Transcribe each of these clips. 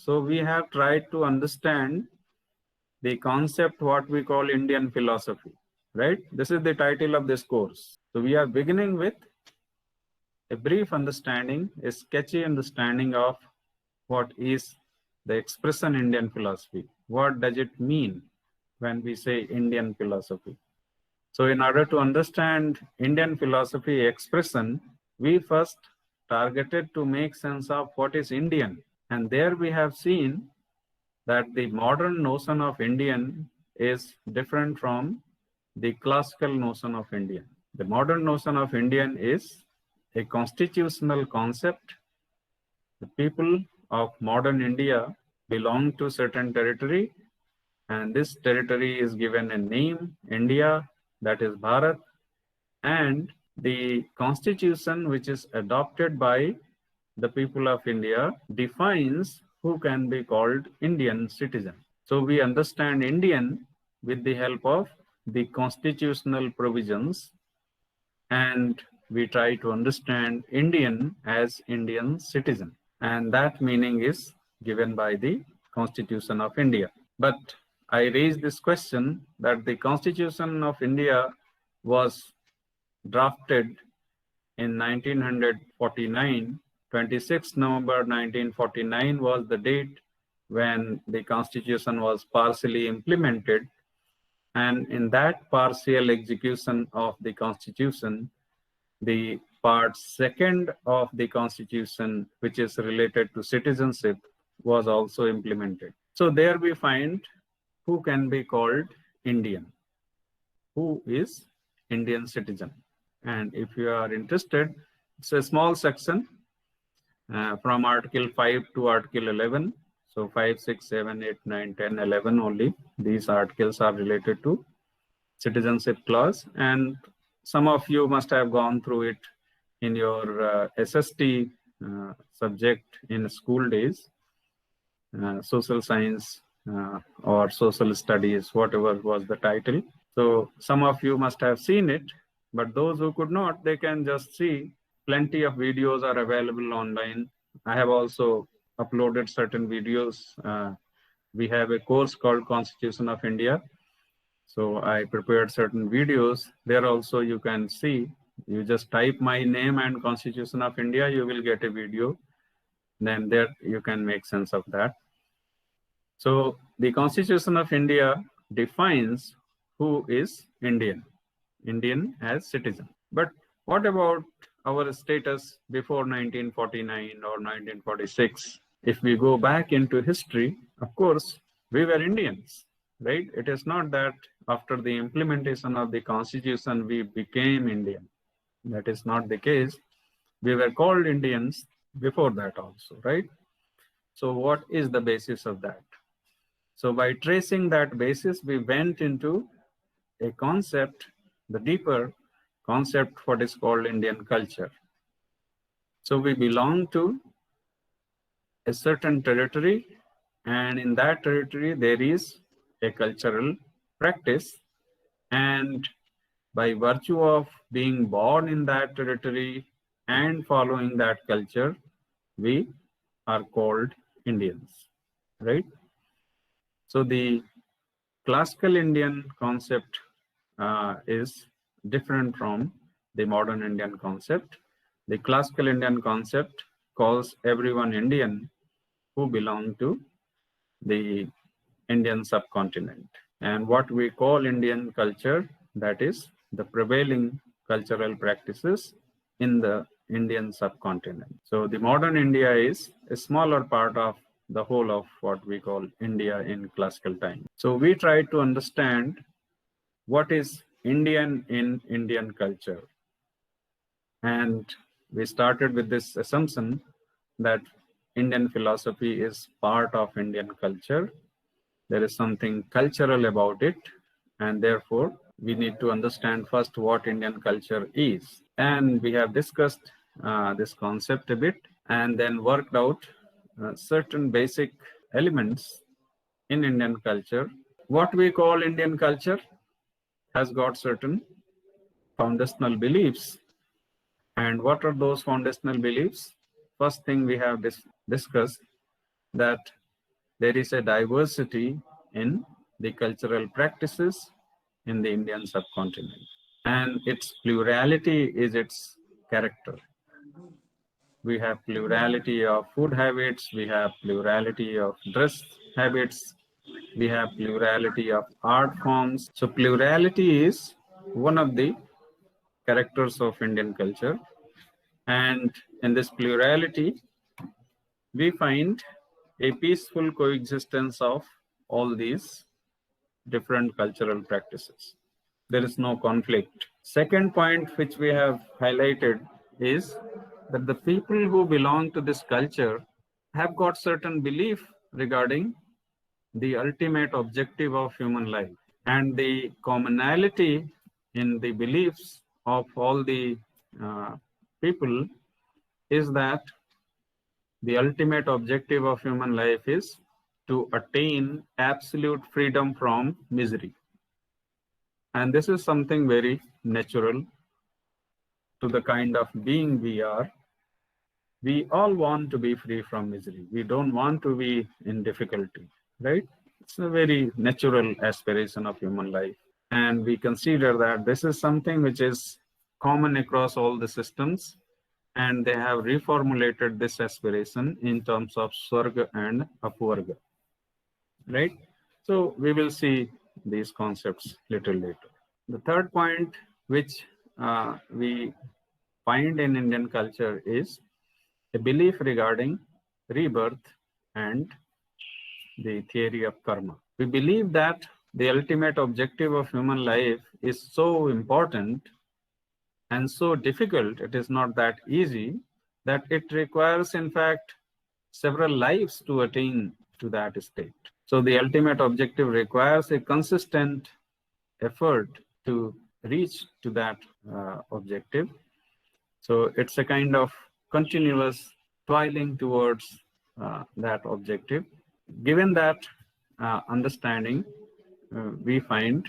So we have tried to understand the concept what we call Indian philosophy, right? This is the title of this course. So we are beginning with a brief understanding, a sketchy understanding of what is the expression Indian philosophy. What does it mean when we say Indian philosophy? So in order to understand Indian philosophy expression, we first targeted to make sense of what is Indian. And there we have seen that the modern notion of Indian is different from the classical notion of Indian. The modern notion of Indian is a constitutional concept. The people of modern India belong to certain territory, and this territory is given a name, India, that is Bharat, and the constitution which is adopted by the people of India defines who can be called Indian citizen. So we understand Indian with the help of the constitutional provisions, and we try to understand Indian as Indian citizen. And that meaning is given by the Constitution of India. But I raised this question that the Constitution of India was drafted in 1949. 26 November 1949 was the date when the Constitution was partially implemented. And in that partial execution of the Constitution, the part second of the Constitution, which is related to citizenship, was also implemented. So there we find who can be called Indian, who is Indian citizen. And if you are interested, it's a small section from Article 5 to Article 11. So 5, 6, 7, 8, 9, 10, 11 only. These articles are related to citizenship clause. And some of you must have gone through it in your SST subject in school days, social science or social studies, whatever was the title. So some of you must have seen it, but those who could not, they can just see. Plenty of videos are available online. I have also uploaded certain videos. We have a course called Constitution of India. So I prepared certain videos. There also you can see, you just type my name and Constitution of India, you will get a video. Then there you can make sense of that. So the Constitution of India defines who is Indian, Indian as citizen. But what about our status before 1949 or 1946? If we go back into history, of course, we were Indians, right? It is not that after the implementation of the Constitution, we became Indian. That is not the case. We were called Indians before that also, right? So what is the basis of that? So by tracing that basis, we went into a concept, the deeper concept, what is called Indian culture. So we belong to a certain territory, and in that territory, there is a cultural practice. And by virtue of being born in that territory and following that culture, we are called Indians, right? So the classical Indian concept is different from the modern Indian concept. The classical Indian concept calls everyone Indian who belong to the Indian subcontinent. And what we call Indian culture, that is the prevailing cultural practices in the Indian subcontinent. So the modern India is a smaller part of the whole of what we call India in classical time. So we try to understand what is Indian in Indian culture. And we started with this assumption that Indian philosophy is part of Indian culture. There is something cultural about it, and therefore we need to understand first what Indian culture is. And we have discussed this concept a bit and then worked out certain basic elements in Indian culture. What we call Indian culture has got certain foundational beliefs. And what are those foundational beliefs? First thing we have discussed that there is a diversity in the cultural practices in the Indian subcontinent, and its plurality is its character. We have plurality of food habits, we have plurality of dress habits, we have plurality of art forms. So plurality is one of the characters of Indian culture. And in this plurality, we find a peaceful coexistence of all these different cultural practices. There is no conflict. Second point which we have highlighted is that the people who belong to this culture have got certain belief regarding the ultimate objective of human life, and the commonality in the beliefs of all the people is that the ultimate objective of human life is to attain absolute freedom from misery. And this is something very natural to the kind of being we are. We all want to be free from misery. We don't want to be in difficulty, right? It's a very natural aspiration of human life. And we consider that this is something which is common across all the systems, and they have reformulated this aspiration in terms of Swarga and Apvarga, right? So we will see these concepts little later. The third point which we find in Indian culture is a belief regarding rebirth and the theory of karma. We believe that the ultimate objective of human life is so important and so difficult, it is not that easy, that it requires, in fact, several lives to attain to that state. So the ultimate objective requires a consistent effort to reach to that objective. So it's a kind of continuous toiling towards that objective. Given that understanding, we find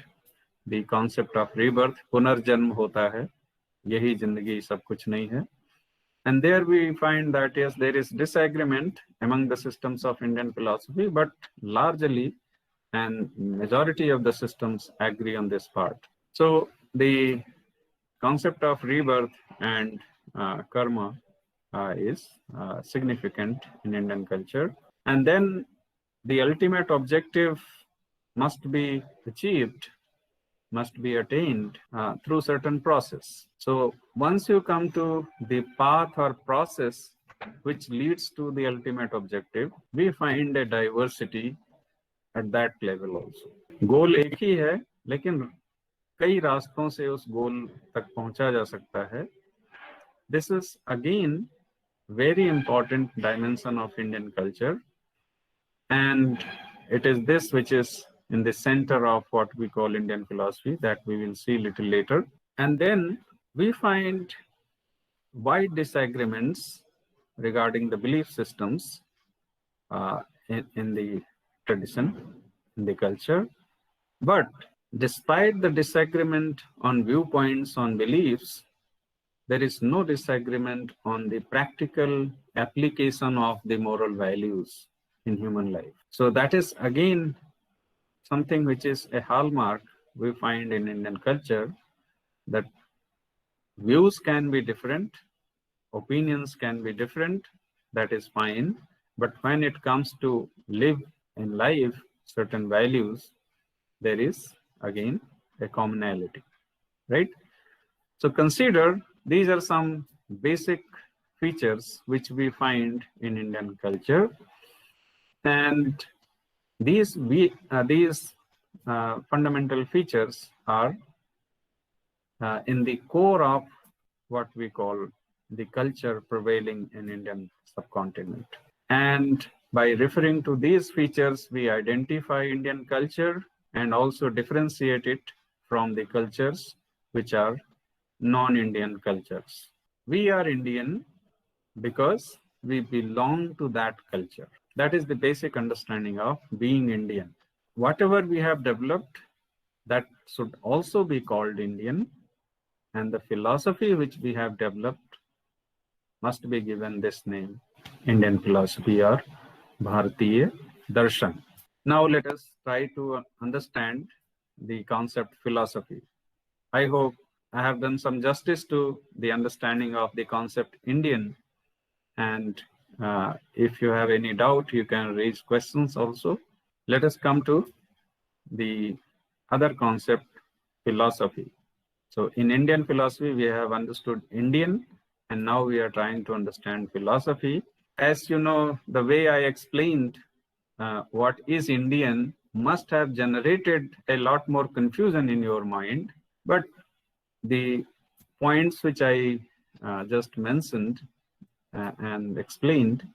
the concept of rebirth, पुनर्जन्म होता है, यही जिंदगी सब कुछ नहीं है. And there we find that yes, there is disagreement among the systems of Indian philosophy, but largely and majority of the systems agree on this part. So the concept of rebirth and karma is significant in Indian culture. And then the ultimate objective must be achieved, must be attained through certain process. So once you come to the path or process which leads to the ultimate objective, we find a diversity at that level also. गोल एक ही है, लेकिन कई रास्तों से उस गोल तक पहुंचा जा सकता है. This is again very important dimension of Indian culture, and it is this which is in the center of what we call Indian philosophy, that we will see little later. And then we find wide disagreements regarding the belief systems in the tradition, in the culture. But despite the disagreement on viewpoints, on beliefs, there is no disagreement on the practical application of the moral values in human life. So that is again something which is a hallmark we find in Indian culture, that views can be different, opinions can be different, that is fine. But when it comes to live in life certain values, there is again a commonality, right? So consider these are some basic features which we find in Indian culture, and these fundamental features are in the core of what we call the culture prevailing in Indian subcontinent. And by referring to these features, we identify Indian culture and also differentiate it from the cultures which are non-Indian cultures. We are Indian because we belong to that culture. That is the basic understanding of being Indian. Whatever we have developed, that should also be called Indian, and the philosophy which we have developed must be given this name, Indian philosophy or Bharatiya darshan. Now let us try to understand the concept philosophy. I hope I have done some justice to the understanding of the concept Indian. And if you have any doubt, you can raise questions also. Let us come to the other concept, philosophy. So in Indian philosophy, we have understood Indian, and now we are trying to understand philosophy. As you know, the way I explained what is Indian must have generated a lot more confusion in your mind. But the points which I just mentioned and explained,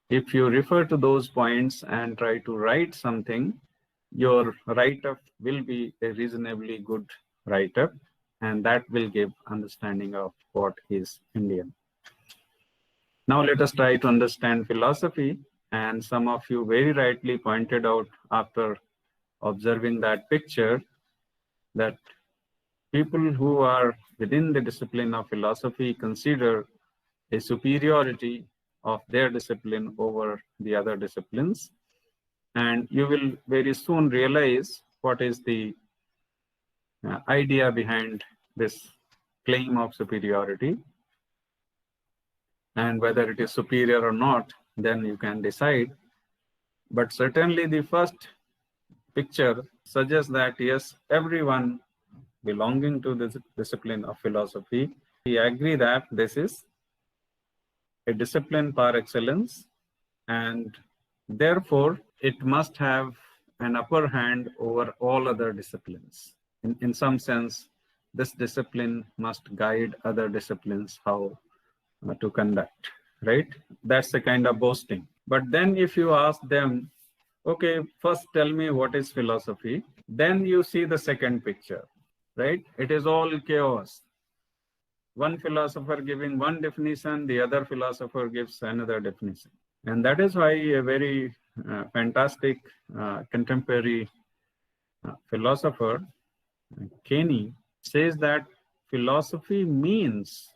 if you refer to those points and try to write something, your write-up will be a reasonably good write-up, and that will give understanding of what is Indian. Now let us try to understand philosophy, and some of you very rightly pointed out after observing that picture that people who are within the discipline of philosophy consider a superiority of their discipline over the other disciplines. And you will very soon realize what is the idea behind this claim of superiority. And whether it is superior or not, then you can decide. But certainly the first picture suggests that yes, everyone belonging to this discipline of philosophy, we agree that this is a discipline par excellence, and therefore it must have an upper hand over all other disciplines. In some sense, this discipline must guide other disciplines how to conduct, right? That's a kind of boasting. But then if you ask them, okay, first tell me what is philosophy, then you see the second picture, right? It is all chaos. One philosopher giving one definition, the other philosopher gives another definition. And that is why a very fantastic contemporary philosopher, Caney, says that philosophy means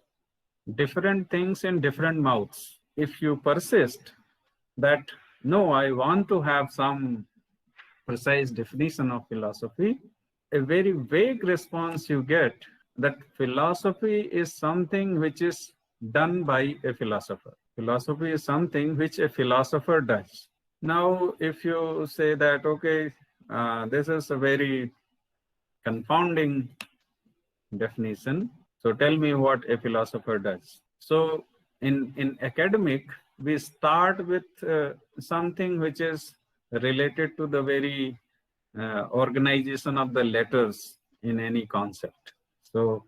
different things in different mouths. If you persist that, no, I want to have some precise definition of philosophy, a very vague response you get that philosophy is something which is done by a philosopher. Philosophy is something which a philosopher does. Now, if you say that, okay, this is a very confounding definition, so tell me what a philosopher does. So in academic, we start with something which is related to the very organization of the letters in any concept. So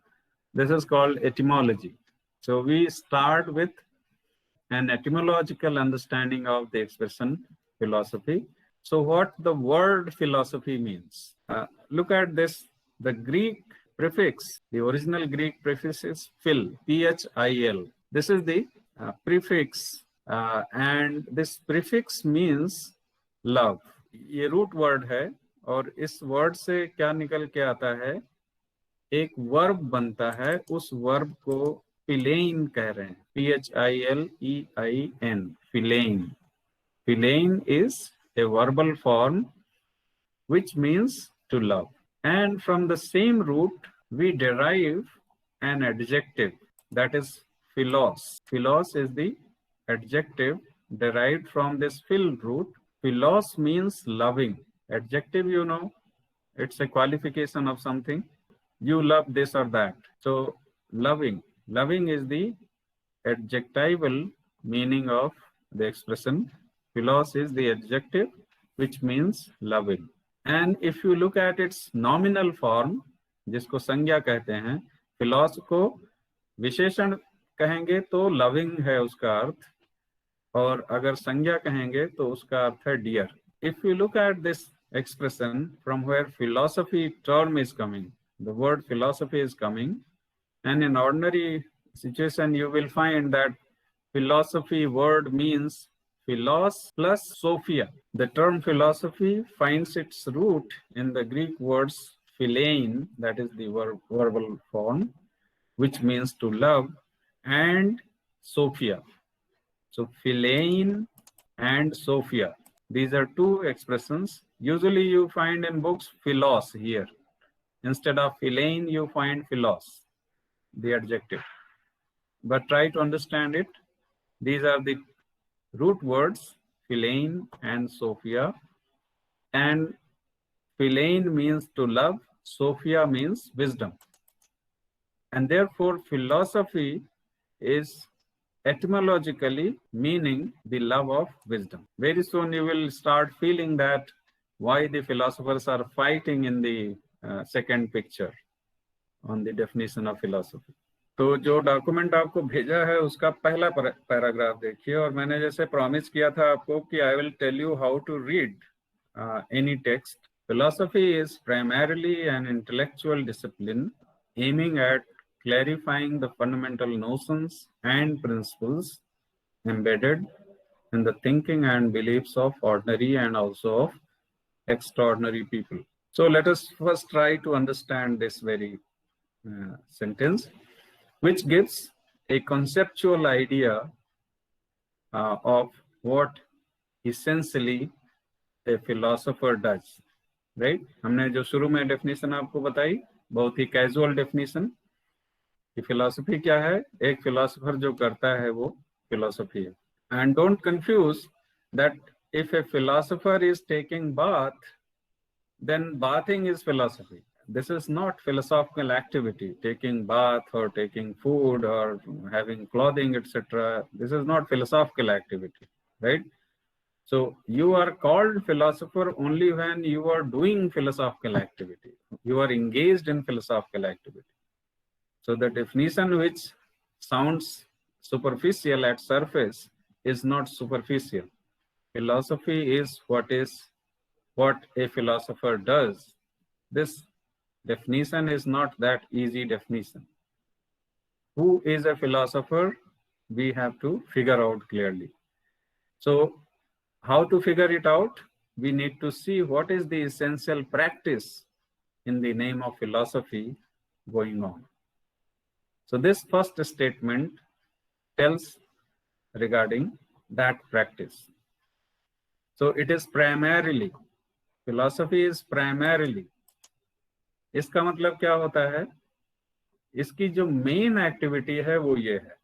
this is called etymology. So we start with an etymological understanding of the expression philosophy. So what the word philosophy means. Look at this, the Greek prefix, the original Greek prefix is phil, P-H-I-L. This is the prefix, and this prefix means love. ये root word है, और इस word से क्या निकल के आता है, एक वर्ब बनता है, उस वर्ब को फिलेन कह रहे हैं, P-H-I-L-E-I-N, फिलेन. Philein is a verbal form which means to love. And from the same root, we derive an adjective, that is philos. Philos is the adjective derived from this phil root. Philos means loving. Adjective, you know, it's a qualification of something. You love this or that. So loving. Loving is the adjectival meaning of the expression. Philos is the adjective which means loving. And if you look at its nominal form, जिसको संज्ञा कहते हैं, philos को विशेषण कहेंगे तो loving है उसका अर्थ, और अगर संज्ञा कहेंगे तो उसका अर्थ है dear. If you look at this expression from where philosophy term is coming, the word philosophy is coming, and in ordinary situation you will find that philosophy word means philos plus sophia. The term philosophy finds its root in the Greek words philein, that is the verbal form, which means to love, and sophia. So philein and sophia. These are two expressions. Usually you find in books philos here. Instead of philein, you find philos, the adjective. But try to understand it. These are the root words, philein and Sophia. And philein means to love, Sophia means wisdom. And therefore, philosophy is etymologically meaning the love of wisdom. Very soon you will start feeling that why the philosophers are fighting in the second picture on the definition of philosophy. तो जो document आपको भेजा है उसका पहला paragraph देखिए, और मैंने जैसे प्रॉमिस किया था आपको कि I will tell you how to read any text. Philosophy is primarily an intellectual discipline aiming at clarifying the fundamental notions and principles embedded in the thinking and beliefs of ordinary and also of extraordinary people. So let us first try to understand this very sentence, which gives a conceptual idea of what essentially a philosopher does. Right हमने जो शुरू में definition आपको बताई, बहुत ही casual definition कि philosophy क्या है. एक फिलोसोफर जो करता है वो फिलॉसफी है. And don't confuse that if a philosopher is taking bath, then bathing is philosophy. This is not philosophical activity, taking bath or taking food or having clothing, etc. This is not philosophical activity, right? So you are called philosopher only when you are doing philosophical activity. You are engaged in philosophical activity. So the definition which sounds superficial at surface is not superficial. Philosophy is what a philosopher does. This definition is not that easy definition. Who is a philosopher? We have to figure out clearly. So how to figure it out? We need to see what is the essential practice in the name of philosophy going on. So this first statement tells regarding that practice. So it is primarily, philosophy is primarily. इसका मतलब क्या होता है? इसकी जो main activity है वो ये है.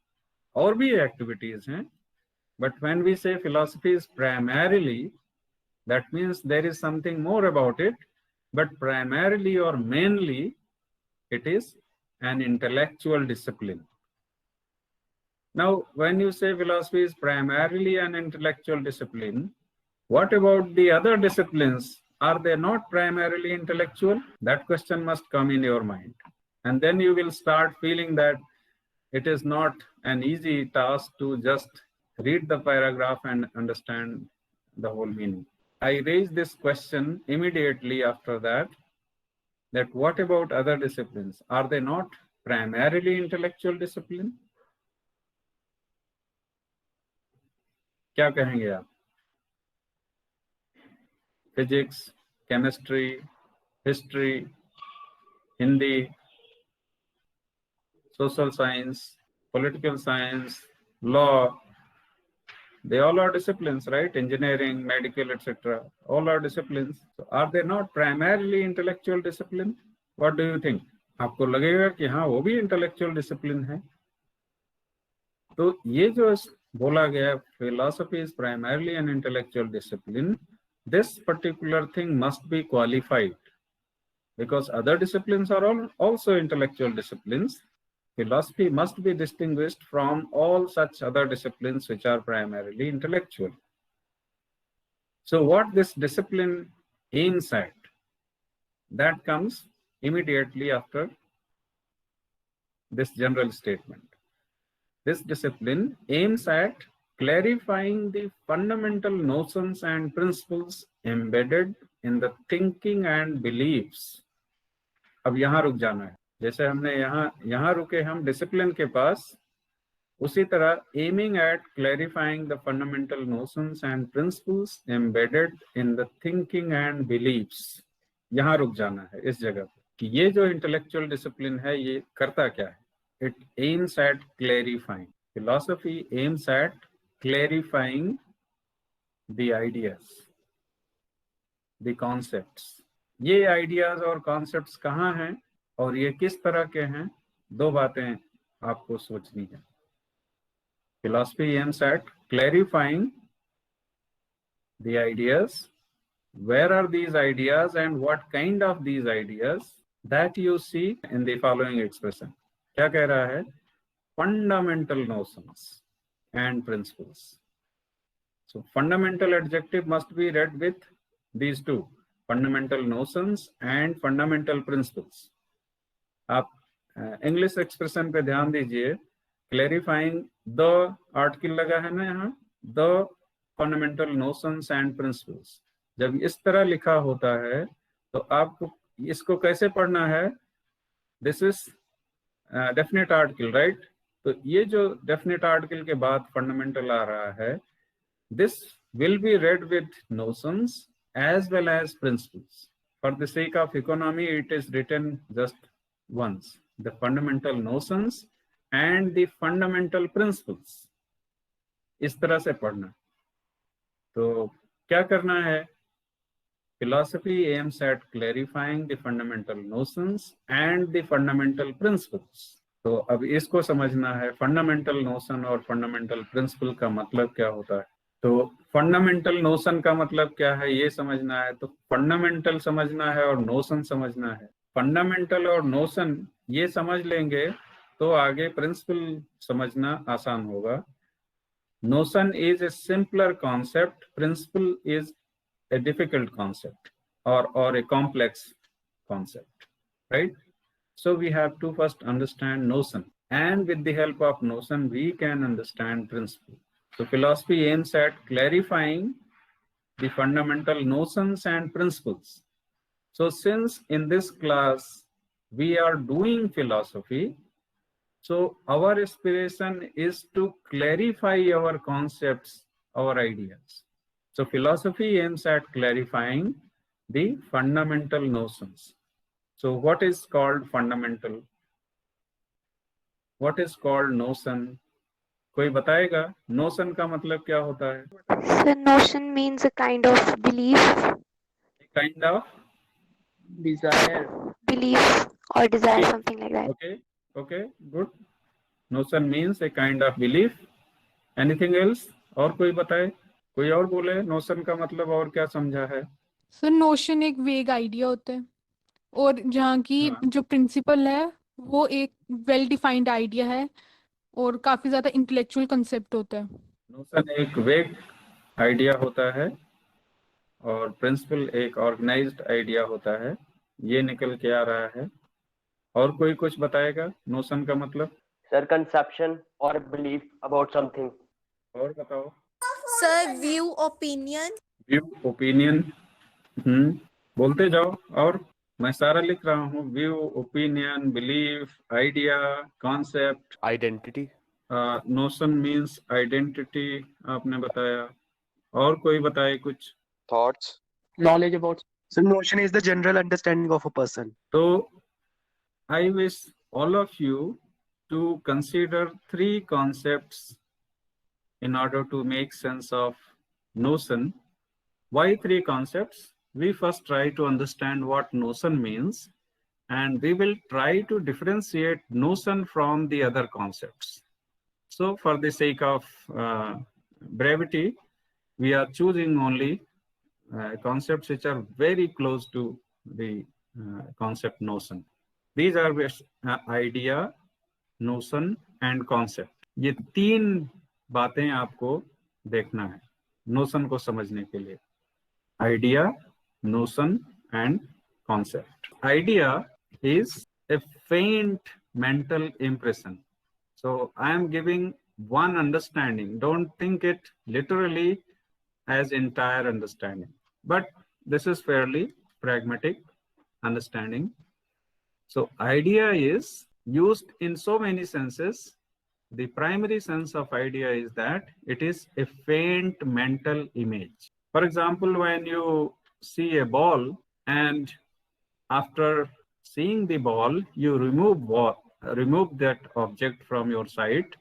और भी एक्टिविटीज हैं, but when we say philosophy is primarily, that means there is something more about it, but primarily or mainly it is an intellectual discipline. Now, when you say philosophy is primarily an intellectual discipline, what about the other disciplines? Are they not primarily intellectual? That question must come in your mind. And then you will start feeling that it is not an easy task to just read the paragraph and understand the whole meaning. I raised this question immediately after that what about other disciplines? Are they not primarily intellectual discipline? क्या कहेंगे आप? Physics, chemistry, history, Hindi, social science, political science, law, they all are disciplines, right? Engineering, medical, etc. All are disciplines. So are they not primarily intellectual discipline? What do you think? आपको लगेगा कि हाँ वो भी intellectual discipline है. तो ये जो बोला गया philosophy is primarily an intellectual discipline, this particular thing must be qualified because other disciplines are also intellectual disciplines. Philosophy must be distinguished from all such other disciplines which are primarily intellectual. So what this discipline aims at, that comes immediately after this general statement. This discipline aims at clarifying the fundamental notions and principles embedded in the thinking and beliefs. अब यहाँ रुक जाना है. जैसे हमने यहाँ रुके हम डिसिप्लिन के पास, उसी तरह aiming at clarifying the fundamental notions and principles embedded in the thinking and beliefs, यहाँ रुक जाना है इस जगह पे कि ये जो इंटेलेक्चुअल डिसिप्लिन है ये करता क्या है. It aims at clarifying. Philosophy aims at clarifying the ideas. the concepts. ये आइडियाज और कॉन्सेप्ट्स कहाँ हैं और ये किस तरह के हैं, दो बातें आपको सोचनी है. Philosophy aims at clarifying the ideas. Where are these ideas and what kind of these ideas, that you see in the following expression. क्या कह रहा है? Fundamental notions and principles. So fundamental adjective must be read with these two, fundamental notions and fundamental principles. आप English expression पे ध्यान दीजिए. Clarifying the article लगा है ना यहाँ, the fundamental notions and principles. जब इस तरह लिखा होता है तो आपको इसको कैसे पढ़ना है? This is definite article, right? तो ये जो डेफिनेट आर्टिकल के बाद फंडामेंटल आ रहा है, this will be read with notions as well as principles. For the sake of economy, it is written just once, the fundamental notions and the fundamental principles. इस तरह से पढ़ना. तो क्या करना है? Philosophy aims at clarifying the fundamental notions and the fundamental principles. तो अब इसको समझना है, फंडामेंटल नोशन और फंडामेंटल प्रिंसिपल का मतलब क्या होता है. तो फंडामेंटल नोशन का मतलब क्या है ये समझना है. तो फंडामेंटल समझना है और नोशन समझना है. फंडामेंटल और नोशन ये समझ लेंगे तो आगे प्रिंसिपल समझना आसान होगा. Notion is a simpler concept, principle is a difficult concept or a complex concept, right? So we have to first understand notion, and with the help of notion we can understand principle. So philosophy aims at clarifying the fundamental notions and principles. So since in this class we are doing philosophy, so our aspiration is to clarify our concepts, our ideas. So philosophy aims at clarifying the fundamental notions. So what is called fundamental? What is called notion? कोई बताएगा notion का मतलब क्या होता है? So notion means a kind of belief. A kind of desire. Belief or desire, something like that. Okay, good. Notion means a kind of belief. Anything else? और कोई बताए? कोई और बोले नोशन का मतलब और क्या समझा है? सर नोशन एक वेग आइडिया होता है और जहाँ की जो प्रिंसिपल है वो एक वेल डिफाइंड आइडिया है और काफी ज्यादा इंटेलेक्चुअल कंसेप्ट होता है. नोशन एक वेग आइडिया होता है और प्रिंसिपल एक ऑर्गेनाइज्ड आइडिया होता है. ये निकल के आ रहा है. और कोई कुछ बताएगा नोशन का मतलब? Sir, conception or belief about something. और बताओ. Sir view opinion. View opinion. बोलते जाओ. और मैं सारा लिख रहा हूँ. View, opinion, belief, idea, concept, identity. Notion means identity आपने बताया. और कोई बताए कुछ? Thoughts. Knowledge about. So notion is the general understanding of a person. So I wish all of you to consider three concepts in order to make sense of notion. Why three concepts? We first try to understand what notion means, and we will try to differentiate notion from the other concepts. So for the sake of brevity, we are choosing only concepts which are very close to the concept notion. These are idea, notion and concept. ये तीन बातें आपको देखना है notion को समझने के लिए. Idea, notion and concept. Idea is a faint mental impression. So I am giving one understanding. Don't think it literally as entire understanding, but this is fairly pragmatic understanding. So idea is used in so many senses. The primary sense of idea is that it is a faint mental image. For example, when you see a ball and after seeing the ball, you remove that object from your sight,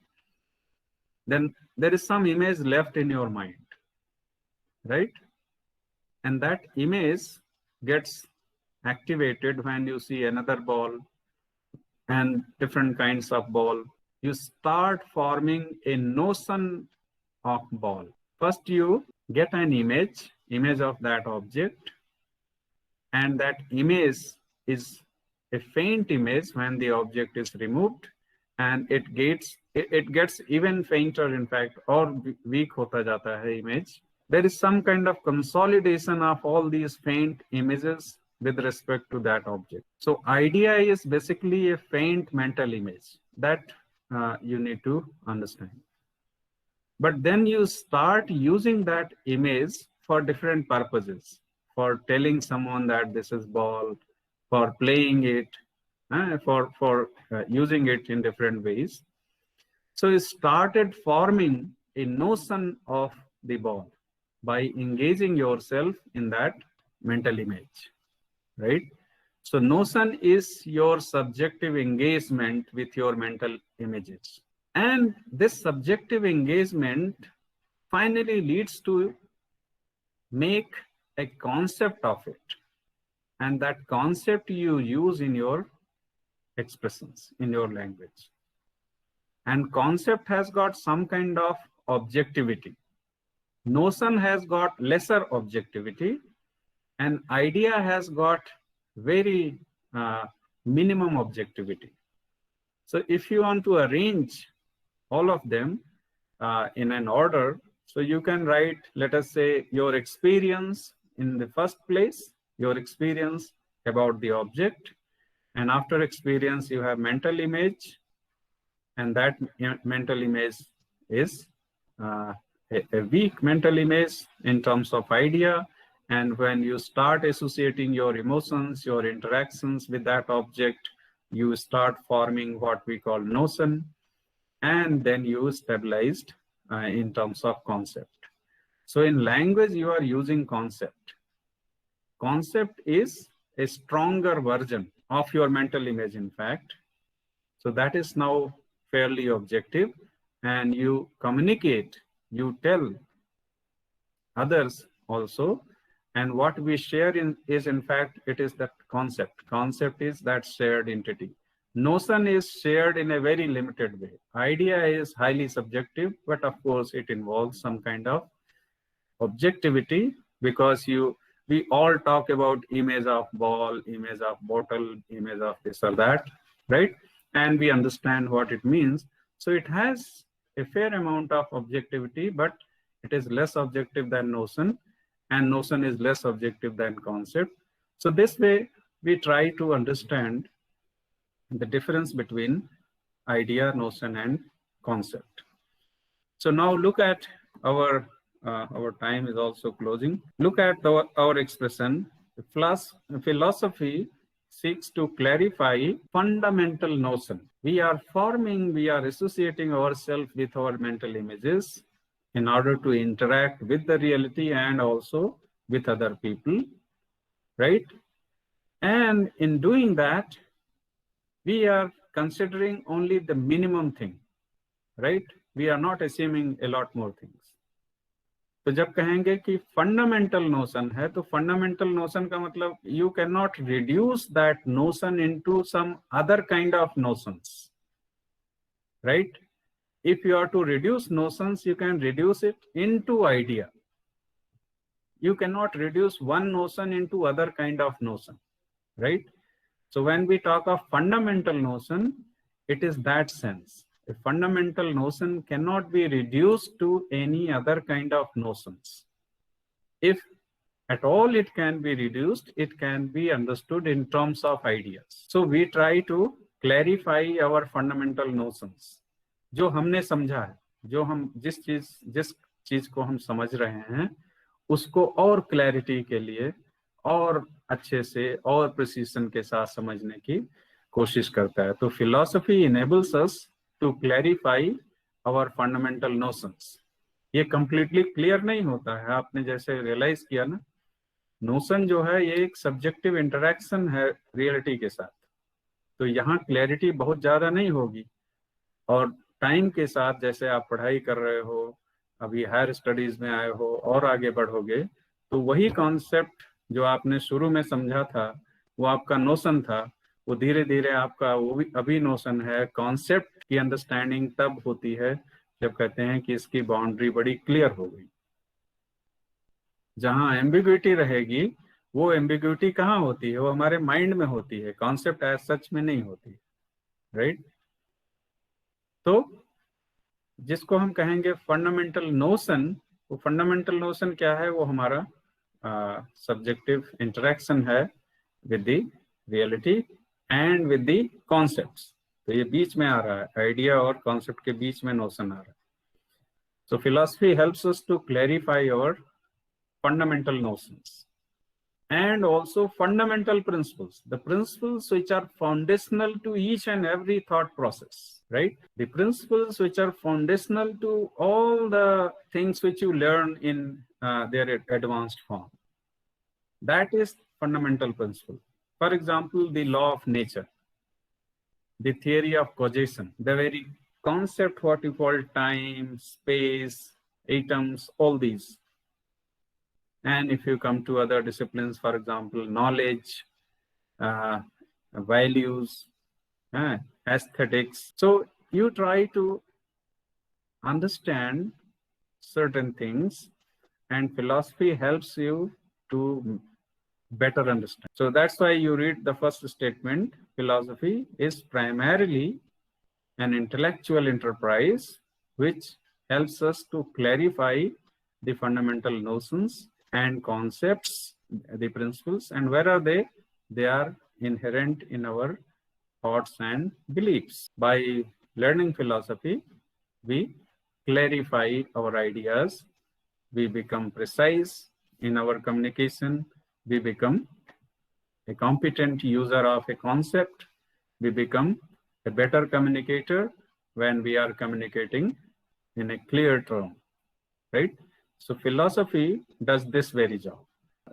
then there is some image left in your mind, right? and that image gets activated when you see another ball and different kinds of ball. You start forming a notion of ball. First you get an image of that object, and that image is a faint image when the object is removed, and it gets even fainter, in fact, or weak hota jata hai image. There is some kind of consolidation of all these faint images with respect to that object. So idea is basically a faint mental image that you need to understand. But then you start using that image for different purposes, for telling someone that this is ball, for playing it, for using it in different ways. So you started forming a notion of the ball by engaging yourself in that mental image, right? So notion is your subjective engagement with your mental images. And this subjective engagement finally leads to make a concept of it. And that concept you use in your expressions, in your language. And concept has got some kind of objectivity. Notion has got lesser objectivity, and idea has got very minimum objectivity. So if you want to arrange all of them in an order, so you can write, let us say, your experience in the first place, your experience about the object, and after experience you have mental image, and that mental image is a weak mental image in terms of idea. And when you start associating your emotions, your interactions with that object, you start forming what we call notion, and then you stabilized in terms of concept. So in language, you are using concept. Concept is a stronger version of your mental image, in fact. So that is now fairly objective, and you communicate, you tell others also. And what we share is in fact, it is that concept. Concept is that shared entity. Notion is shared in a very limited way. Idea is highly subjective, but of course it involves some kind of objectivity, because we all talk about image of ball, image of bottle, image of this or that, right? And we understand what it means. So it has a fair amount of objectivity, but it is less objective than notion, and notion is less objective than concept. So this way, we try to understand the difference between idea, notion, and concept. So now look at our time is also closing. Look at our expression. Philosophy seeks to clarify fundamental notion. We are associating ourselves with our mental images in order to interact with the reality and also with other people, right? And in doing that, we are considering only the minimum thing, right? We are not assuming a lot more things. तो जब कहेंगे कि fundamental notion है, तो fundamental notion का मतलब you cannot reduce that notion into some other kind of notions, right? If you are to reduce notions, you can reduce it into idea. You cannot reduce one notion into other kind of notion, right? So when we talk of fundamental notion, it is that sense. A fundamental notion cannot be reduced to any other kind of notions. If at all it can be reduced, it can be understood in terms of ideas. So we try to clarify our fundamental notions. जो हमने समझा है, जो हम जिस चीज को हम समझ रहे हैं, उसको और क्लैरिटी के लिए और अच्छे से और प्रिसीजन के साथ समझने की कोशिश करता है. तो philosophy enables us to clarify our fundamental notions. ये कंप्लीटली क्लियर नहीं होता है. आपने जैसे रियलाइज किया ना, नोशन जो है ये एक सब्जेक्टिव इंटरेक्शन है रियलिटी के साथ, तो यहाँ क्लैरिटी बहुत ज्यादा नहीं होगी. और टाइम के साथ जैसे आप पढ़ाई कर रहे हो, अभी हायर स्टडीज में आए हो और आगे बढ़ोगे, तो वही कॉन्सेप्ट जो आपने शुरू में समझा था, वो आपका नोशन था, वो धीरे धीरे आपका वो भी अभी नोशन है। कॉन्सेप्ट की अंडरस्टैंडिंग तब होती है जब कहते हैं कि इसकी बाउंड्री बड़ी क्लियर हो गई। जहां एम्बिग्युइटी रहेगी, वो एम्बिग्युइटी कहाँ होती है? वो हमारे माइंड में होती है, कॉन्सेप्ट एज सच में नहीं होती, राइट? तो जिसको हम कहेंगे फंडामेंटल नोशन, वो फंडामेंटल नोशन क्या है? वो हमारा सब्जेक्टिव इंटरेक्शन है with the reality and with the concepts. तो ये बीच में आ रहा है, आइडिया और कॉन्सेप्ट के बीच में नोशन आ रहा है। So philosophy helps us to clarify our fundamental notions and also fundamental principles, the principles which are foundational to each and every thought process, right? The principles which are foundational to all the things which you learn in their advanced form. That is fundamental principle. For example, the law of nature, the theory of causation, the very concept what you call time, space, atoms, all these. And if you come to other disciplines, for example, knowledge, values, aesthetics. So you try to understand certain things, and philosophy helps you to better understand. So that's why you read the first statement, philosophy is primarily an intellectual enterprise which helps us to clarify the fundamental notions and concepts, the principles. And where are they? They are inherent in our thoughts and beliefs. By learning philosophy, we clarify our ideas, we become precise in our communication, we become a competent user of a concept, we become a better communicator when we are communicating in a clear term, right? So philosophy does this very job.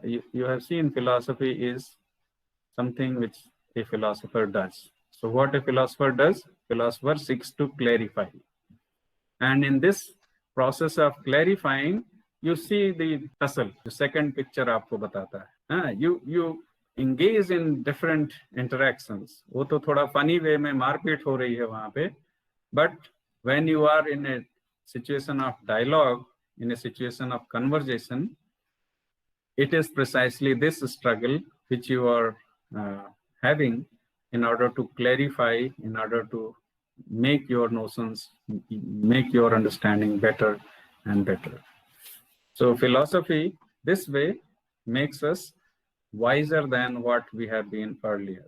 You have seen philosophy is something which a philosopher does. So what a philosopher does, philosopher seeks to clarify. And in this process of clarifying, you see the tussle. The second picture आपको बताता है. You engage in different interactions. वो तो थोड़ा funny way में मारपीट हो रही है वहाँ पे. But when you are in a situation of dialogue, in a situation of conversation, it is precisely this struggle which you are having in order to clarify, in order to make your notions, make your understanding better and better. So philosophy this way makes us wiser than what we have been earlier.